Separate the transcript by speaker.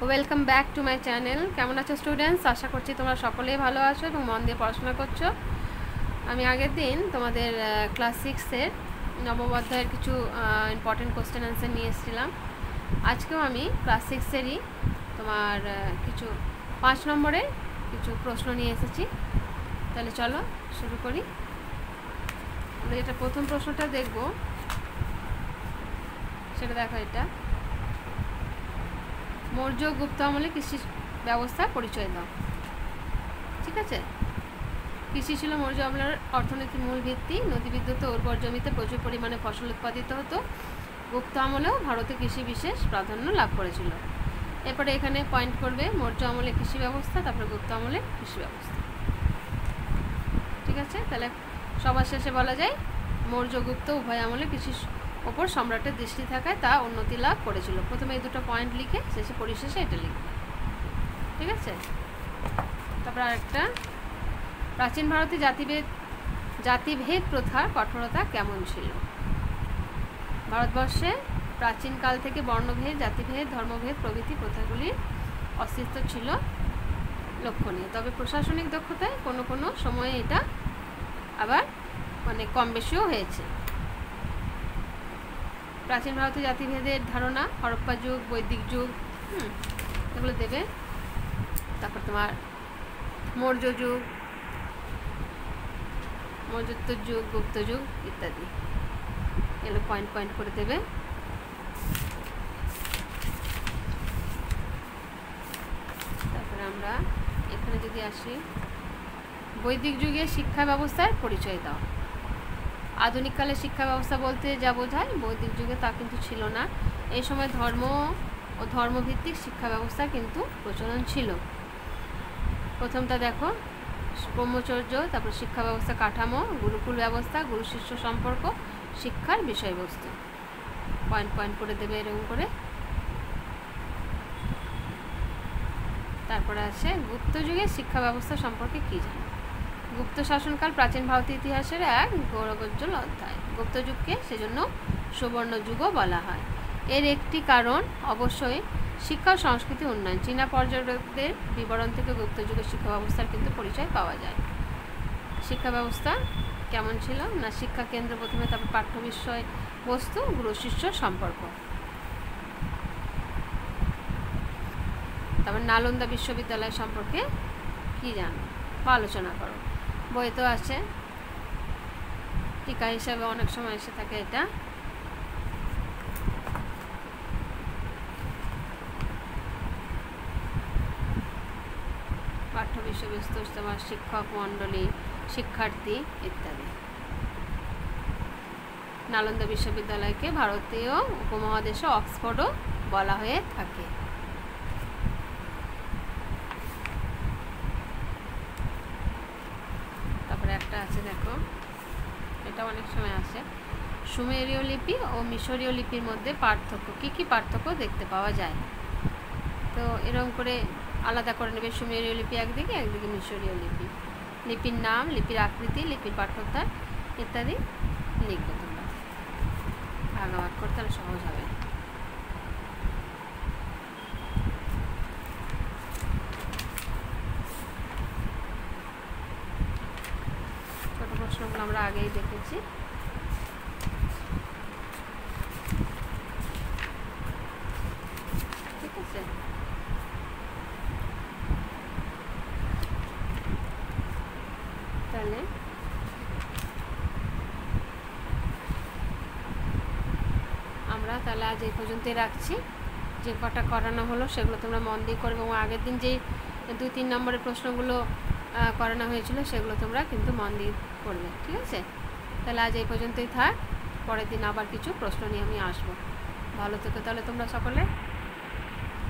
Speaker 1: Welcome back to my channel. কেমন আছো students? আশা করছি তোমরা সকলেই ভালো আছো এবং মন দিয়ে পড়াশোনা করছো। আমি আগের দিন তোমাদের ক্লাস 6-এর নবম অধ্যায়ের কিছু ইম্পর্টেন্ট কোশ্চেন অ্যান্সার নিয়ে এসেছিলাম। আজকেও আমি ক্লাস 6-এরই তোমার কিছু 5 নম্বরের কিছু প্রশ্ন নিয়ে এসেছি। তাহলে চলো শুরু করি। আমরা যেটা প্রথম প্রশ্নটা দেখব সেটা দেখো, এটা মৌর্য গুপ্ত আমলে কৃষি ব্যবস্থার পরিচয় দাও। ঠিক আছে, কৃষি ছিল মৌর্য আমলের অর্থনীতির মূল ভিত্তি। নদীবিদ্যুৎ ও উর্বর জমিতে প্রচুর পরিমাণে ফসল উৎপাদিত হতো। গুপ্ত আমলেও ভারতে কৃষি বিশেষ প্রাধান্য লাভ করেছিল। এরপরে এখানে পয়েন্ট করবে মৌর্য আমলে কৃষি ব্যবস্থা, তারপরে গুপ্ত আমলে কৃষি ব্যবস্থা। ঠিক আছে, তাহলে সবার শেষে বলা যায় মৌর্য গুপ্ত উভয় আমলে কৃষির ওপর সম্রাটের দৃষ্টি থাকায় তা উন্নতি লাভ করেছিল। প্রথমে এই দুটো পয়েন্ট লিখে শেষে পরিশেষে এটা লিখবে। ঠিক আছে, তারপর আরেকটা, প্রাচীন ভারতে জাতিভেদ প্রথার কঠোরতা কেমন ছিল? ভারতবর্ষে প্রাচীনকাল থেকে বর্ণভেদ, জাতিভেদ, ধর্মভেদ প্রভৃতি প্রথাগুলির অস্তিত্ব ছিল লক্ষণীয়। তবে প্রশাসনিক দক্ষতায় কোনো কোনো সময়ে এটা আবার কম বেশিও হয়েছে। প্রাচীন ভারতে জাতিভেদের ধারণা হরপ্পা যুগ, বৈদিক যুগ, এগুলো দেবে। তারপর তোমার মৌর্য যুগ, মৌর্যোত্তর যুগ, গুপ্ত যুগ ইত্যাদি, এগুলো পয়েন্ট পয়েন্ট করে দেবে। তারপরে আমরা এখানে যদি আসি, বৈদিক যুগে শিক্ষা ব্যবস্থার পরিচয় দাও। আধুনিককালে শিক্ষা ব্যবস্থা বলতে যা বোঝায়, বৈদিক যুগে তা কিন্তু ছিল না। এই সময় ধর্ম ও ধর্মভিত্তিক শিক্ষা ব্যবস্থা কিন্তু প্রচলন ছিল। প্রথমটা দেখো, ব্রহ্মচর্য, তারপর শিক্ষা ব্যবস্থা কাঠামো, গুরুকুল ব্যবস্থা, গুরু শিষ্য সম্পর্ক, শিক্ষার বিষয়বস্তু। পয়েন্ট পয়েন্ট করে দেবে এরকম করে। তারপরে আছে গুপ্ত যুগের শিক্ষা ব্যবস্থা সম্পর্কে কী জানো? গুপ্ত শাসনকাল প্রাচীন ভারতীয় ইতিহাসের এক গৌরবোজ্জ্বল অধ্যায়। গুপ্ত যুগকে সেজন্য সুবর্ণ যুগও বলা হয়। এর একটি কারণ অবশ্যই শিক্ষা ও সংস্কৃতি উন্নয়ন। চীনা পর্যটকদের বিবরণ থেকে গুপ্ত যুগের শিক্ষা ব্যবস্থার কিন্তু পরিচয় পাওয়া যায়। শিক্ষা ব্যবস্থা কেমন ছিল না, শিক্ষা কেন্দ্র প্রথমে, তারপর পাঠ্য বিষয় বস্তু, গুরু শিষ্য সম্পর্ক। তারপর নালন্দা বিশ্ববিদ্যালয় সম্পর্কে কি জানো বা আলোচনা করো। বইতে আছে, টিকা হিসাবে অনেক সময় এসে থাকে এটা। পাঠ্য বিষয়বস্তু, তোমার শিক্ষক মণ্ডলী, শিক্ষার্থী ইত্যাদি। নালন্দা বিশ্ববিদ্যালয়কে ভারতীয় উপমহাদেশে অক্সফোর্ডও বলা হয়ে থাকে। তারপরে একটা আছে দেখো, এটা অনেক সময় আসে, সুমেরীয় লিপি ও মিশরীয় লিপির মধ্যে পার্থক্য, কী কী পার্থক্য দেখতে পাওয়া যায়? তো এরকম করে আলাদা করে নেবে। সুমেরীয় লিপি একদিকে, একদিকে মিশরীয় লিপি। লিপির নাম, লিপির আকৃতি, লিপির পাঠ্যোত্তর ইত্যাদি লিখবে তোমরা। ভাগাভাগ করতে তাহলে সহজ হবে। ছোট প্রশ্নগুলো আমরা আগেই দেখেছি। ঠিক আছে, তাহলে আমরা তাহলে আজ এই পর্যন্তই রাখছি। যে কটা করানো হলো সেগুলো তোমরা মন দিয়ে করবে, এবং আগের দিন যেই 2-3 নম্বরের প্রশ্নগুলো করানো হয়েছিল সেগুলো তোমরা কিন্তু মন দিয়ে করবে। ঠিক আছে, তাহলে আজ এই পর্যন্তই থাক। পরের দিন আবার কিছু প্রশ্ন নিয়ে আমি আসবো। ভালো থেকো তাহলে তোমরা সকলে।